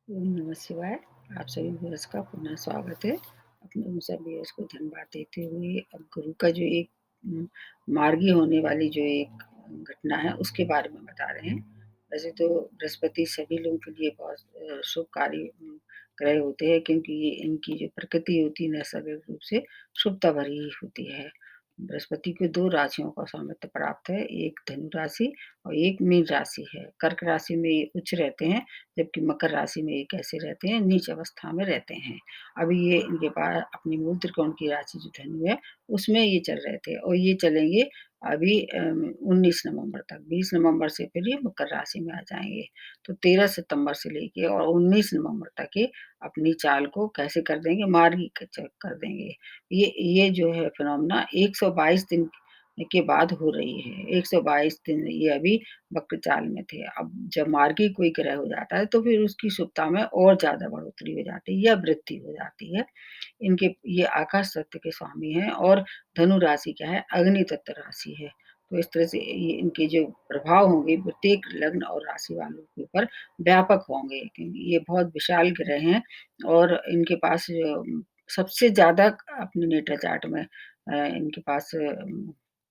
ओम नमः शिवाय। आप सभी व्यूअर्स का पुनः स्वागत है। अपने उन सब व्यूअर्स को धन्यवाद देते हुए अब गुरु का जो एक मार्गी होने वाली जो एक घटना है उसके बारे में बता रहे हैं। वैसे तो बृहस्पति सभी लोगों के लिए बहुत शुभकारी ग्रह होते हैं क्योंकि ये इनकी जो प्रकृति होती है नैसर्गिक रूप से शुभता भरी ही होती है। बृहस्पति को 2 राशियों का स्वामित्व प्राप्त है, एक धनु राशि और एक मीन राशि है। कर्क राशि में ये उच्च रहते हैं, जबकि मकर राशि में ये कैसे रहते हैं, नीच अवस्था में रहते हैं। अभी ये इनके पास अपनी मूल त्रिकोण की राशि जो धनु है, उसमें ये चल रहे थे और ये चलेंगे अभी 19 नवंबर तक। 20 नवंबर से फिर ये मकर राशि में आ जाएँगे। तो 13 सितंबर से लेके और 19 नवंबर तक ये अपनी चाल को कैसे कर देंगे, मार्गी कर देंगे। ये जो है फिनोमेना 122 दिन के बाद हो रही है। 122 दिन ये अभी वक्र चाल में थे। अब जब मार्गी कोई ग्रह हो जाता है तो फिर उसकी शुभता में और ज़्यादा बढ़ोतरी हो जाती है या वृद्धि हो जाती है। इनके ये आकाश तत्व के स्वामी हैं और धनु राशि क्या है, अग्नि तत्व राशि है। तो इस तरह से ये इनके जो प्रभाव होंगे प्रत्येक लग्न और राशि वालों के ऊपर व्यापक होंगे क्योंकि ये बहुत विशाल ग्रह हैं और इनके पास सबसे ज़्यादा अपने नेटल चार्ट में इनके पास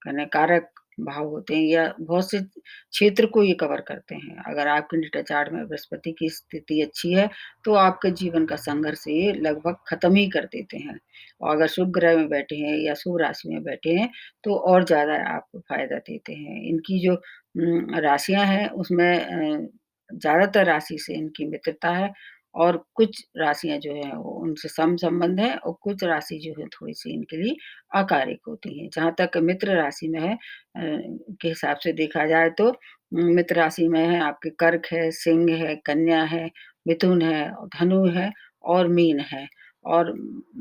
कहने कारक भाव होते हैं या बहुत से क्षेत्र को ये कवर करते हैं। अगर आपके नेटल चार्ट में बृहस्पति की स्थिति अच्छी है, तो आपके जीवन का संघर्ष ये लगभग खत्म ही कर देते हैं। और अगर शुभ ग्रह में बैठे हैं या शुभ राशि में बैठे हैं, तो और ज़्यादा आपको फ़ायदा देते हैं। इनकी जो राशियाँ हैं उसमें ज़्यादातर राशि से इनकी मित्रता है और कुछ राशियाँ जो हैं वो उनसे सम-संबंध है और कुछ राशि जो है थोड़ी-सी इनके लिए अकारिक होती हैं। जहाँ तक मित्र राशि में है के हिसाब से देखा जाए तो मित्र राशि में है आपके कर्क है, सिंह है, कन्या है, मिथुन है, धनु है और मीन है और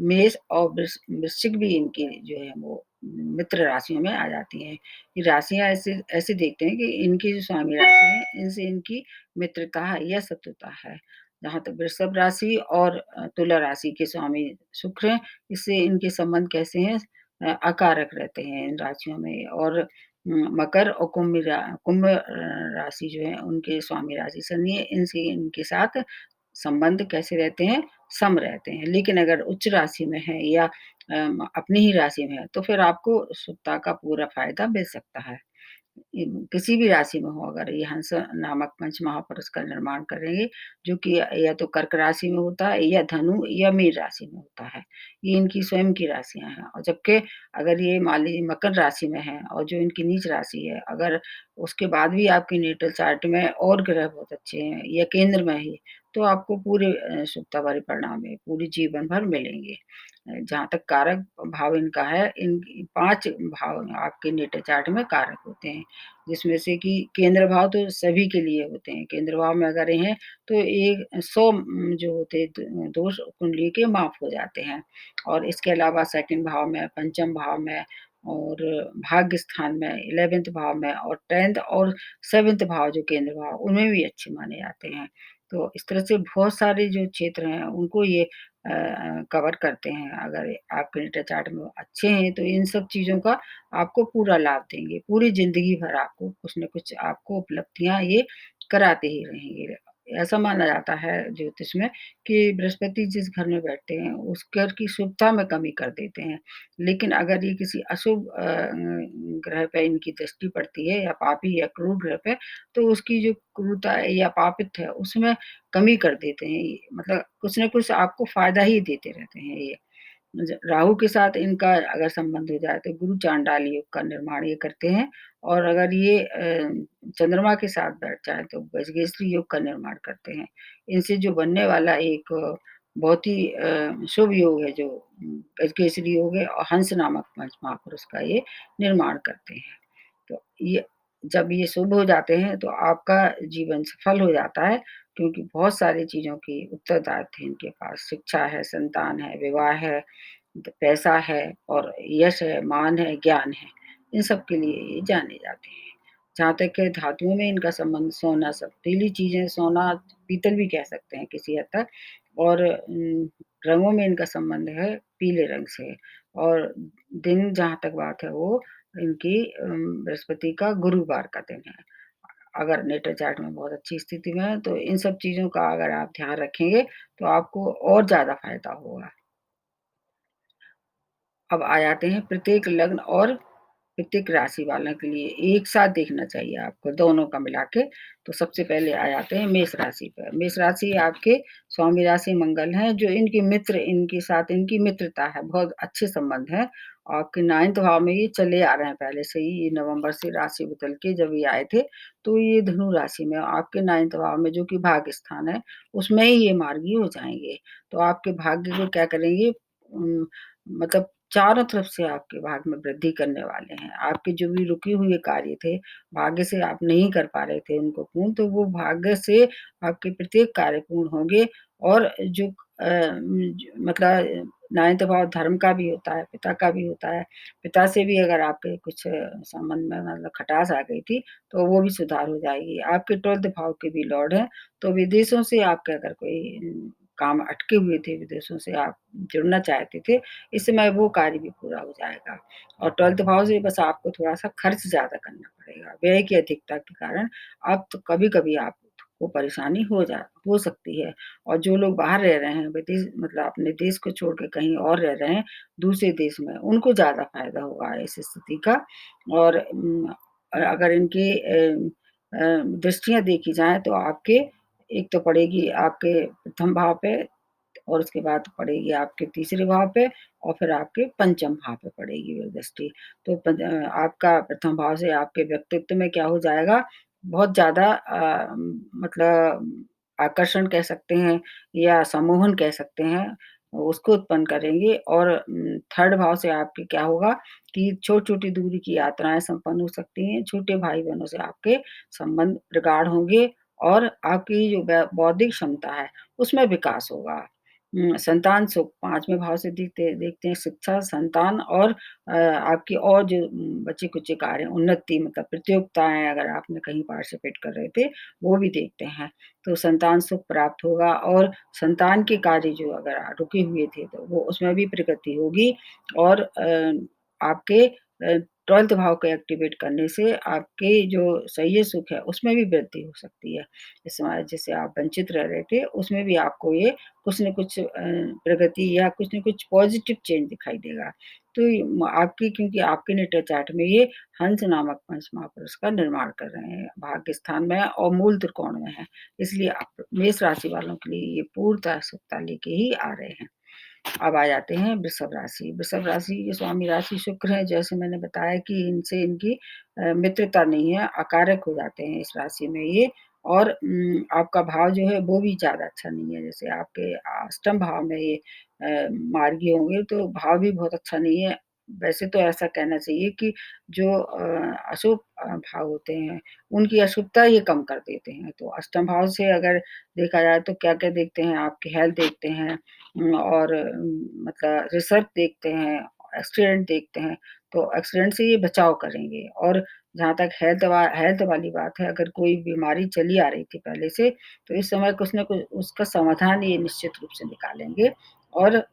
मेष और वृश्चिक भी इनकी जो है वो मित्र राशियों में आ जाती हैं। ये राशियाँ ऐसे ऐसे देखते हैं कि इनकी जो स्वामी राशि है, इनसे इनकी मित्रता है या शत्रुता है। जहाँ तक वृषभ राशि और तुला राशि के स्वामी शुक्र हैं, इससे इनके संबंध कैसे हैं अकारक रहते हैं इन राशियों में और मकर और कुंभ राशि जो है उनके स्वामी राशि शनि है, इनसे इनके साथ संबंध कैसे रहते हैं, सम रहते हैं। लेकिन अगर उच्च राशि में है या अपनी ही राशि में है, तो फिर आपको शुभता का पूरा फ़ायदा मिल सकता है। किसी भी राशि में हो अगर ये हंस नामक पंच महापुरुष का निर्माण करेंगे, जो कि या तो कर्क राशि में होता है या धनु या मीन राशि में होता है। ये इनकी स्वयं की राशियाँ हैं और जबकि अगर ये मान लीजिए मकर राशि में है और जो इनकी नीच राशि है, अगर उसके बाद भी आपके नेटल चार्ट में और ग्रह बहुत अच्छे हैं या केंद्र में ही, तो आपको पूरे शुभता भरे परिणाम ये पूरे जीवन भर मिलेंगे। जहाँ तक कारक भाव इनका है, इन 5 भाव आपके नेटल चार्ट में कारक होते हैं। जिसमें से कि केंद्र भाव तो सभी के लिए होते हैं। केंद्र भाव में अगर हैं तो एक 100 जो होते हैं दोष कुंडली के माफ़ हो जाते हैं। और इसके अलावा सेकंड भाव में, पंचम भाव में और भाग्य स्थान में, 11th भाव में और 10th और 7th भाव जो केंद्र भाव उनमें भी अच्छे माने जाते हैं। तो इस तरह से बहुत सारे जो क्षेत्र हैं उनको ये कवर करते हैं। अगर आपके नेटल चार्ट में अच्छे हैं तो इन सब चीज़ों का आपको पूरा लाभ देंगे, पूरी ज़िंदगी भर आपको कुछ न कुछ आपको उपलब्धियाँ ये कराते ही रहेंगे। ऐसा माना जाता है ज्योतिष में कि बृहस्पति जिस घर में बैठते हैं, उस घर की शुभता में कमी कर देते हैं। लेकिन अगर ये किसी अशुभ ग्रह पे इनकी दृष्टि पड़ती है या पापी या क्रूर ग्रह पे, तो उसकी जो क्रूरता है या पापित्व है, उसमें कमी कर देते हैं ये। मतलब कुछ न कुछ आपको फ़ायदा ही देते रहते हैं ये। ज राहु के साथ इनका अगर संबंध हो जाए तो गुरु चांडाल योग का निर्माण ये करते हैं और अगर ये चंद्रमा के साथ बैठ जाए तो गजकेसरी योग का निर्माण करते हैं। इनसे जो बनने वाला एक बहुत ही शुभ योग है जो गजकेसरी योग है और हंस नामक पंच महापुरुष का ये निर्माण करते हैं। तो ये जब ये शुभ हो जाते हैं तो आपका जीवन सफल हो जाता है क्योंकि बहुत सारी चीज़ों की उत्तरदायित्व है इनके पास, शिक्षा है, संतान है, विवाह है, पैसा है और यश है, मान है, ज्ञान है। इन सब के लिए ये जाने जाते हैं। जहाँ तक है धातुओं में इनका संबंध सोना सब पीली चीज़ें सोना, पीतल भी कह सकते हैं किसी हद तक और रंगों में इनका संबंध है पीले रंग से और दिन जहाँ तक बात है वो इनकी बृहस्पति का गुरुवार का दिन है। अगर नेटर चार्ट में बहुत अच्छी स्थिति में है, तो इन सब चीज़ों का अगर आप ध्यान रखेंगे, तो आपको और ज़्यादा फ़ायदा होगा। अब आ जाते हैं प्रत्येक लग्न और प्रत्येक राशि वालों के लिए एक साथ देखना चाहिए आपको दोनों का मिला के। तो सबसे पहले आ जाते हैं मेष राशि पर। मेष राशि आपके स्वामी राशि मंगल हैं, जो इनके मित्र इनके साथ इनकी मित्रता है, बहुत अच्छे संबंध हैं। आपके 9th भाव में ये चले आ रहे हैं पहले से ही, ये नवंबर से राशि बदल के जब ये आए थे, तो ये धनु राशि में आपके 9th भाव में जो कि भाग्य स्थान है, उसमें ही ये मार्गी हो जाएँगे। तो आपके भाग्य को क्या करेंगे मतलब चारों तरफ से आपके भाग्य में वृद्धि करने वाले हैं। आपके जो भी रुके हुए कार्य थे, भाग्य से आप नहीं कर पा रहे थे उनको पूर्ण, तो वो भाग्य से आपके प्रत्येक कार्य पूर्ण होंगे और जो मतलब 9th भाव धर्म का भी होता है, पिता का भी होता है। पिता से भी अगर आपके कुछ संबंध में मतलब खटास आ गई थी, तो वो भी सुधार हो जाएगी। आपके 12th भाव के भी लॉर्ड हैं, तो विदेशों से आपके अगर कोई काम अटके हुए थे, विदेशों से आप जुड़ना चाहते थे, इस समय वो कार्य भी पूरा हो जाएगा। और 12th भाव से बस आपको थोड़ा-सा खर्च ज़्यादा करना पड़ेगा। व्यय की अधिकता के कारण आप तो कभी-कभी आपको परेशानी हो सकती है। और जो लोग बाहर रह रहे हैं, विदेश मतलब अपने देश को छोड़ के कहीं और रह रहे हैं, दूसरे देश में, उनको ज़्यादा फ़ायदा होगा इस स्थिति का। और अगर इनकी दृष्टियाँ देखी जाएँ तो आपके एक तो पड़ेगी आपके प्रथम भाव पे और उसके बाद पड़ेगी आपके तीसरे भाव पे और फिर आपके पंचम भाव पे पड़ेगी वो दृष्टि। तो आपका प्रथम भाव से आपके व्यक्तित्व में क्या हो जाएगा, बहुत ज़्यादा मतलब आकर्षण कह सकते हैं या सम्मोहन कह सकते हैं, उसको उत्पन्न करेंगे और 3rd भाव से आपके क्या होगा कि छोटी-छोटी दूरी की यात्राएँ संपन्न हो सकती हैं, छोटे भाई-बहनों से आपके संबंध प्रगाढ़ होंगे और आपकी जो बौद्धिक क्षमता है, उसमें विकास होगा। संतान सुख 5वें भाव से देखते देखते हैं शिक्षा, संतान और आपकी और जो बचे-कुचे कार्य हैं, उन्नति मतलब प्रतियोगिताएँ अगर आपने कहीं पार्टिसिपेट कर रहे थे, वो भी देखते हैं। तो संतान सुख प्राप्त होगा और संतान के कार्य जो अगर रुके हुए थे, तो वो उसमें भी प्रगति होगी और आपके 12th भाव को एक्टिवेट करने से आपके जो शरीर सुख है, उसमें भी वृद्धि हो सकती है। इस समय जिससे आप वंचित रह रहे थे, उसमें भी आपको ये कुछ न कुछ प्रगति या कुछ न कुछ पॉज़िटिव चेंज दिखाई देगा। तो ये आपकी क्योंकि आपके नेटर चार्ट में ये हंस नामक पंच महापुरुष का निर्माण कर रहे हैं, भाग्य स्थान में है और मूल त्रिकोण में है। इसलिए आप मेष राशि वालों के लिए ये पूर्णतः शुभता लेके ही आ रहे हैं। अब आ जाते हैं वृषभ राशि। वृषभ राशि के स्वामी राशि शुक्र हैं, जैसे मैंने बताया कि इनसे इनकी मित्रता नहीं है, अकारक हो जाते हैं इस राशि में ये और आपका भाव जो है वो भी ज़्यादा अच्छा नहीं है। जैसे आपके अष्टम भाव में ये मार्गी होंगे तो भाव भी बहुत अच्छा नहीं है। वैसे तो ऐसा कहना चाहिए कि जो अशुभ भाव होते हैं, उनकी अशुभता ये कम कर देते हैं। तो अष्टम भाव से अगर देखा जाए तो क्या-क्या देखते हैं, आपकी हेल्थ देखते हैं और मतलब रिसर्च देखते हैं, एक्सीडेंट देखते हैं, तो एक्सीडेंट से ये बचाव करेंगे और जहाँ तक हेल्थ वाली बात है, अगर कोई बीमारी चली आ रही थी पहले से, तो इस समय कुछ न कुछ उसका समाधान ये निश्चित रूप से निकालेंगे और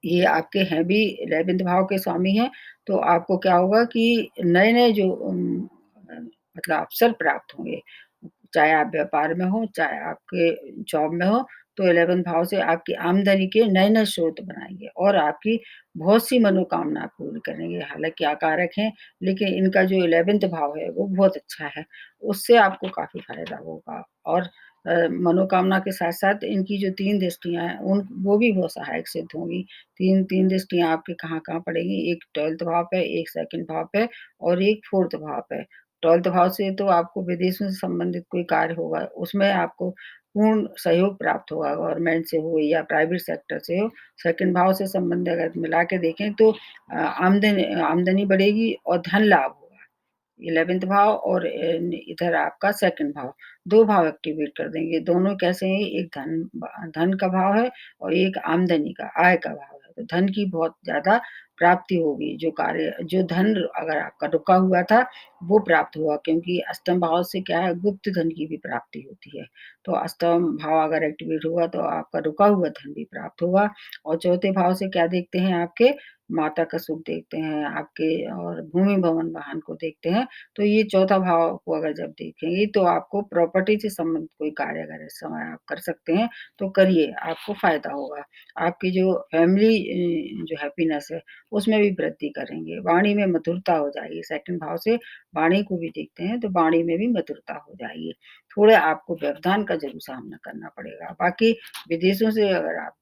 ये आपके हैं भी 11th भाव के स्वामी हैं, तो आपको क्या होगा कि नए-नए जो मतलब अवसर प्राप्त होंगे, चाहे आप व्यापार में हो, चाहे आपके जॉब में हो, तो 11th भाव से आपकी आमदनी के नए-नए स्रोत बनाएँगे और आपकी बहुत सी मनोकामना पूरी करेंगे। हालाँकि अकारक हैं, लेकिन इनका जो 11th भाव है, वो बहुत अच्छा है, उससे आपको काफ़ी फ़ायदा होगा और मनोकामना के साथ-साथ इनकी जो 3 दृष्टियाँ हैं, उन वो भी बहुत सहायक सिद्ध होंगी। 3 दृष्टियाँ आपकी कहाँ-कहाँ पड़ेंगी, एक 12th भाव पे, एक 2nd भाव पे और एक 4th भाव पे। 12th भाव से तो आपको विदेशों से संबंधित कोई कार्य होगा, उसमें आपको पूर्ण सहयोग प्राप्त होगा, गवर्नमेंट से हो या प्राइवेट सेक्टर से हो। 2nd भाव से संबंध अगर मिला के देखें तो आमदनी बढ़ेगी और धन लाभ होगा। 11th भाव और इधर आपका 2nd भाव, 2 भाव एक्टिवेट कर देंगे। दोनों कैसे हैं, एक धन का भाव है और एक आमदनी का, आय का भाव है। तो धन की बहुत ज़्यादा प्राप्ति होगी, जो धन अगर आपका रुका हुआ था, वो प्राप्त हुआ क्योंकि अष्टम भाव से क्या है गुप्त धन की भी प्राप्ति होती है। तो अष्टम भाव अगर एक्टिवेट हुआ तो आपका रुका हुआ धन भी प्राप्त होगा और चौथे भाव से क्या देखते हैं आपके माता का सुख देखते हैं, आपके और भूमि, भवन, वाहन को देखते हैं। तो ये चौथा भाव को अगर जब देखेंगे तो आपको प्रॉपर्टी से संबंधित कोई कार्य अगर इस समय आप कर सकते हैं, तो करिए, आपको फ़ायदा होगा। आपकी जो फैमिली जो हैप्पीनेस है, उसमें भी वृद्धि करेंगे। वाणी में मधुरता हो जाएगी, सेकंड भाव से वाणी को भी देखते हैं, तो वाणी में भी मधुरता हो जाएगी। थोड़ा आपको व्यवधान का ज़रूर सामना करना पड़ेगा। बाकी विदेशों से अगर आप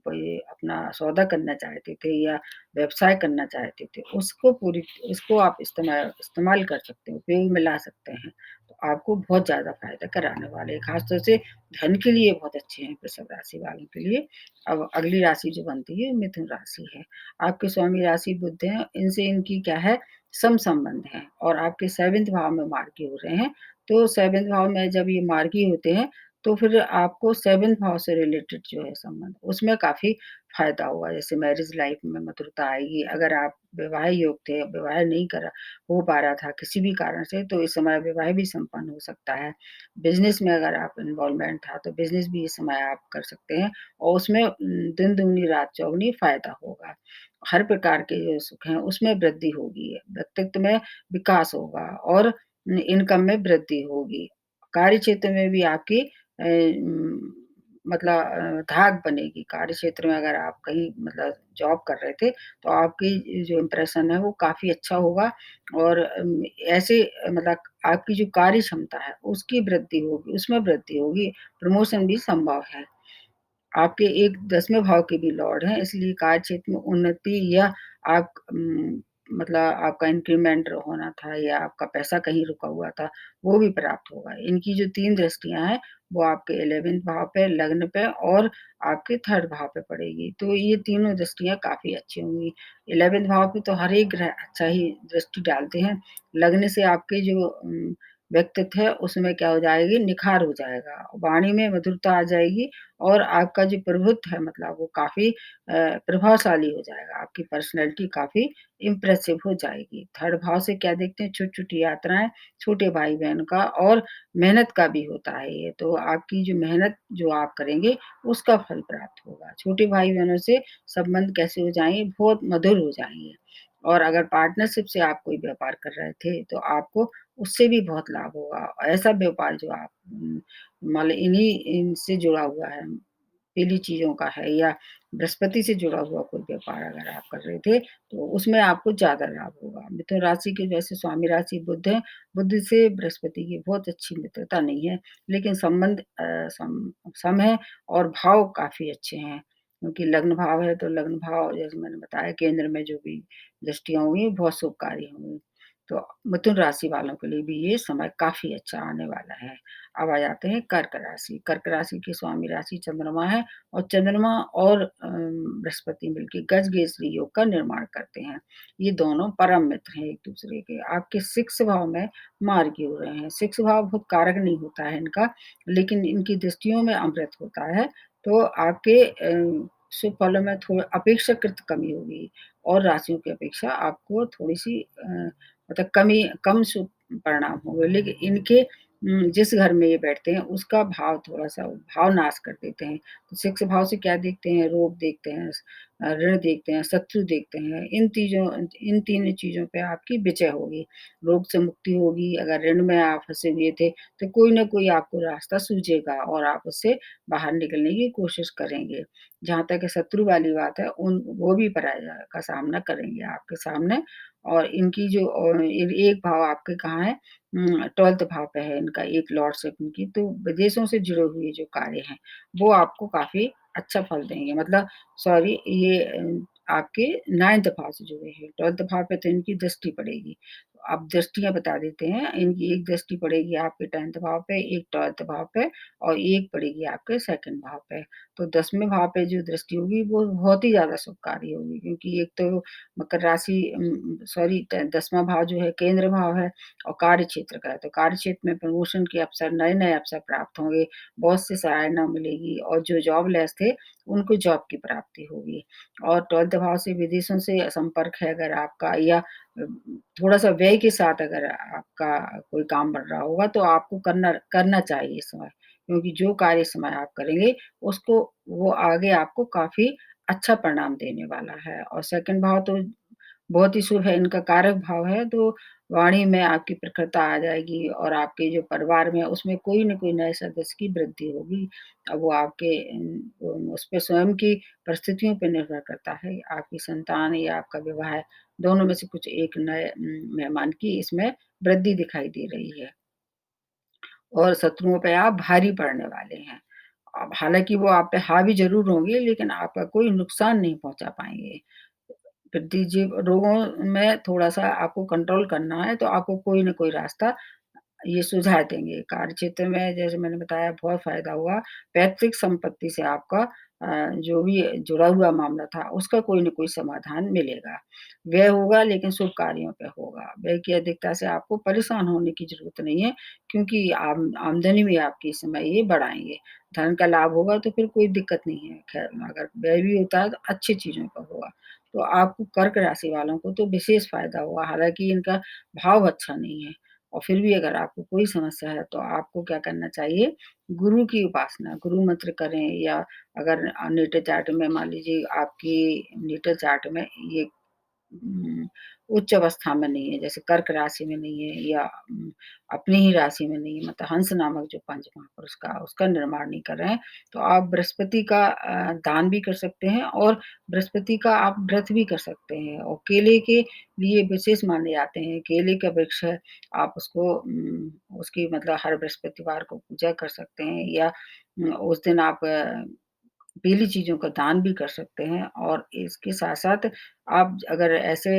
कोई अपना सौदा करना चाहते थे या व्यवसाय करना चाहते थे, उसको आप इस्तेमाल कर सकते हैं, उपयोग में ला सकते हैं। तो आपको बहुत ज़्यादा फ़ायदा कराने वाले हैं, ख़ास तौर से धन के लिए बहुत अच्छे हैं वृषभ राशि वालों के लिए। अब अगली राशि जो बनती है मिथुन राशि है। आपके स्वामी राशि बुध हैं, इनसे इनकी क्या है सम-संबंध है और आपके 7th भाव में मार्गी हो रहे हैं। तो 7th भाव में जब ये मार्गी होते हैं, तो फिर आपको 7th भाव से रिलेटेड जो है संबंध, उसमें काफ़ी फ़ायदा होगा। जैसे मैरिज लाइफ़ में मधुरता आएगी, अगर आप विवाह योग थे, विवाह नहीं करा हो पा रहा था किसी भी कारण से, तो इस समय विवाह भी संपन्न हो सकता है। बिज़नेस में अगर आप इन्वॉल्वमेंट था, तो बिज़नेस भी इस समय आप कर सकते हैं और उसमें दिन दूनी रात चौगुनी फ़ायदा होगा। हर प्रकार के जो सुख हैं, उसमें वृद्धि होगी। व्यक्तित्व में विकास होगा और इनकम में वृद्धि होगी। कार्य क्षेत्र में भी आपकी मतलब धाक बनेगी। कार्य क्षेत्र में अगर आप कहीं मतलब जॉब कर रहे थे, तो आपकी जो इम्प्रेशन है वो काफ़ी अच्छा होगा और ऐसे मतलब आपकी जो कार्य क्षमता है, उसकी वृद्धि होगी, उसमें वृद्धि होगी, प्रमोशन भी संभव है। आपके एक 10वें भाव के भी लॉर्ड हैं, इसलिए कार्य क्षेत्र में उन्नति या आप मतलब आपका इंक्रीमेंट होना था या आपका पैसा कहीं रुका हुआ था, वो भी प्राप्त होगा। इनकी जो 3 दृष्टियाँ हैं, वो आपके 11वें भाव पे, लग्न पे और आपके 3rd भाव पे पड़ेगी। तो ये तीनों दृष्टियाँ काफ़ी अच्छी होंगी। 11वें भाव पे तो हर एक ग्रह अच्छा ही दृष्टि डालते हैं। लग्न से आपके जो व्यक्तित्व है, उसमें क्या हो जाएगी, निखार हो जाएगा। वाणी में मधुरता आ जाएगी और आपका जो प्रभुत्व है मतलब वो काफ़ी प्रभावशाली हो जाएगा, आपकी पर्सनैलिटी काफ़ी इम्प्रेसिव हो जाएगी। 3rd भाव से क्या देखते हैं छोटी-छोटी यात्राएँ, छोटे भाई-बहन का और मेहनत का भी होता है ये, तो आपकी जो मेहनत जो आप करेंगे उसका फल प्राप्त होगा। छोटे भाई-बहनों से संबंध कैसे हो जाएँगे, बहुत मधुर हो जाएँगे और अगर पार्टनरशिप से आप कोई व्यापार कर रहे थे, तो आपको उससे भी बहुत लाभ होगा। ऐसा व्यापार जो आप मान लें इनसे जुड़ा हुआ है, पीली चीज़ों का है या बृहस्पति से जुड़ा हुआ कोई व्यापार अगर आप कर रहे थे, तो उसमें आपको ज़्यादा लाभ होगा। मिथुन राशि के वैसे स्वामी राशि बुध है, बुध से बृहस्पति की बहुत अच्छी मित्रता नहीं है, लेकिन संबंध सम है और भाव काफ़ी अच्छे हैं, क्योंकि लग्न भाव है, तो लग्न भाव जैसे मैंने बताया केंद्र में जो भी दृष्टियाँ होंगी, बहुत शुभकारी होंगी। तो मिथुन राशि वालों के लिए भी ये समय काफ़ी अच्छा आने वाला है। अब आ जाते हैं कर्क राशि। कर्क राशि की स्वामी राशि चंद्रमा है और चंद्रमा और बृहस्पति मिलके गजकेसरी योग का निर्माण करते हैं। ये दोनों परम मित्र हैं एक-दूसरे के। आपके 6 भाव में मार्गी हो रहे हैं। 6 भाव बहुत कारक नहीं होता है इनका, लेकिन इनकी दृष्टियों में अमृत होता है। तो आपके शुभ फलों में थोड़ा अपेक्षाकृत कमी होगी और राशियों की अपेक्षा आपको थोड़ी-सी मतलब कम शुभ परिणाम होंगे। लेकिन इनके जिस घर में ये बैठते हैं उसका भाव थोड़ा-सा भाव नाश कर देते हैं। तो 6 भाव से क्या देखते हैं, रोग देखते हैं, ऋण देखते हैं, शत्रु देखते हैं। इन तीनों चीज़ों पे आपकी विजय होगी। रोग से मुक्ति होगी, अगर ऋण में आप फँसे हुए थे, तो कोई न कोई आपको रास्ता सूझेगा और आप उससे बाहर निकलने की कोशिश करेंगे। जहाँ तक शत्रु वाली बात है, वो भी पराजय का सामना करेंगे आपके सामने और इनकी जो एक भाव आपके कहाँ है 12th भाव पे है इनका एक लॉर्डशिप इनकी, तो विदेशों से जुड़े हुए जो कार्य हैं, वो आपको काफ़ी अच्छा फल देंगे। मतलब सॉरी ये आपके 9th भाव से जुड़े हैं, 12th भाव पे तो इनकी दृष्टि पड़ेगी। आप दृष्टियाँ बता देते हैं, इनकी एक दृष्टि पड़ेगी आपके 10th भाव पे, एक 12th भाव पे और एक पड़ेगी आपके 2nd भाव पे। तो 10वें भाव पे जो दृष्टि होगी वो बहुत ही ज़्यादा शुभकारी होगी, क्योंकि एक तो मकर राशि सॉरी 10वां भाव जो है केंद्र भाव है और कार्य क्षेत्र का है, तो कार्य क्षेत्र में प्रमोशन के अवसर, नए-नए अवसर प्राप्त होंगे, बॉस से सराहना मिलेगी और जो जॉबलेस थे, उनको जॉब की प्राप्ति होगी। और 12th भाव से विदेशों से संपर्क है अगर आपका, या थोड़ा-सा व्यय के साथ अगर आपका कोई काम बढ़ रहा होगा, तो आपको करना करना चाहिए इस समय, क्योंकि जो कार्य इस समय आप करेंगे, उसको वो आगे आपको काफ़ी अच्छा परिणाम देने वाला है। और 2nd भाव तो बहुत ही शुभ है, इनका कारक भाव है, तो वाणी में आपकी प्रखरता आ जाएगी और आपके जो परिवार में है, उसमें कोई न कोई नए सदस्य की वृद्धि होगी। अब वो आपके उस पे स्वयं की परिस्थितियों पे निर्भर करता है, आपकी संतान या आपका विवाह, दोनों में से कुछ एक नए मेहमान की इसमें वृद्धि दिखाई दे रही है। और शत्रुओं पे आप भारी पड़ने वाले हैं। अब हालाँकि वो आप पे हावी ज़रूर होंगे, लेकिन आपका कोई नुकसान नहीं पहुँचा पाएँगे। वृद्धिजीव रोगों में थोड़ा-सा आपको कंट्रोल करना है, तो आपको कोई न कोई रास्ता ये सुझा देंगे। कार्यक्षेत्र में जैसे मैंने बताया बहुत फ़ायदा हुआ, पैतृक संपत्ति से आपका जो भी जुड़ा हुआ मामला था, उसका कोई न कोई समाधान मिलेगा। व्यय होगा लेकिन शुभ कार्यों पे होगा। व्यय की अधिकता से आपको परेशान होने की ज़रूरत नहीं है, क्योंकि आमदनी भी आपकी इस समय ये बढ़ाएँगे। धन का लाभ होगा तो फिर कोई दिक्कत नहीं है। ख़ैर अगर व्यय भी होता है तो अच्छी चीज़ों का होगा। तो आपको कर्क राशि वालों को तो विशेष फ़ायदा होगा, हालाँकि इनका भाव अच्छा नहीं है। और फिर भी अगर आपको कोई समस्या है तो आपको क्या करना चाहिए, गुरु की उपासना, गुरु मंत्र करें, या अगर नेटल चार्ट में मान लीजिए आपकी नेटल चार्ट में ये उम, उच्च अवस्था में नहीं है, जैसे कर्क राशि में नहीं है, या अपनी ही राशि में नहीं है, मतलब हंस नामक जो पंच महापुरुष का उसका निर्माण नहीं कर रहे हैं, तो आप बृहस्पति का दान भी कर सकते हैं और बृहस्पति का आप व्रत भी कर सकते हैं, और केले के लिए विशेष माने जाते हैं। केले का वृक्ष है, आप उसको उसकी मतलब हर बृहस्पतिवार को पूजा कर सकते हैं, या उस दिन आप पीली चीज़ों का दान भी कर सकते हैं। और इसके साथ-साथ आप अगर ऐसे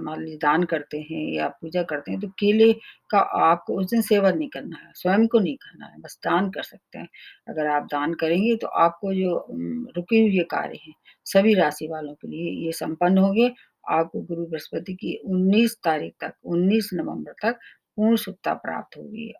मान लीजिए दान करते हैं या पूजा करते हैं, तो केले का आपको उस दिन सेवन नहीं करना है, स्वयं को नहीं खाना है, बस दान कर सकते हैं। अगर आप दान करेंगे तो आपको जो रुके हुए कार्य हैं, सभी राशि वालों के लिए ये संपन्न होंगे। आपको गुरु बृहस्पति की 19 तारीख तक, 19 नवंबर तक पूर्ण शुभता प्राप्त होगी।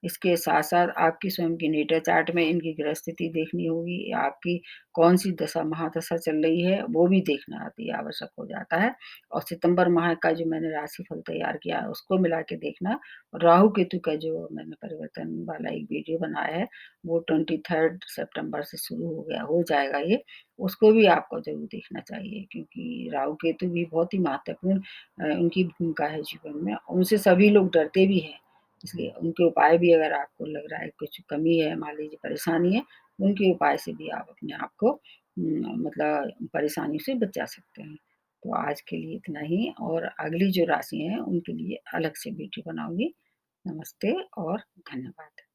इसके साथ-साथ आपकी स्वयं की नेटल चार्ट में इनकी ग्रह स्थिति देखनी होगी, या आपकी कौन-सी दशा महादशा चल रही है, वो भी देखना अति आवश्यक हो जाता है। और सितंबर माह का जो मैंने राशिफल तैयार किया है, उसको मिला के देखना। राहु-केतु का जो मैंने परिवर्तन वाला एक वीडियो बनाया है, वो 23 सितंबर से शुरू हो जाएगा ये, उसको भी आपको ज़रूर देखना चाहिए, क्योंकि राहु-केतु भी बहुत ही महत्वपूर्ण उनकी भूमिका है जीवन में, उनसे सभी लोग डरते भी हैं। इसलिए उनके उपाय भी, अगर आपको लग रहा है कुछ कमी है, मान लीजिए परेशानी है, उनके उपाय से भी आप अपने आप को मतलब परेशानी से बचा सकते हैं। तो आज के लिए इतना ही, और अगली जो राशि हैं, उनके लिए अलग से वीडियो बनाऊँगी। नमस्ते और धन्यवाद।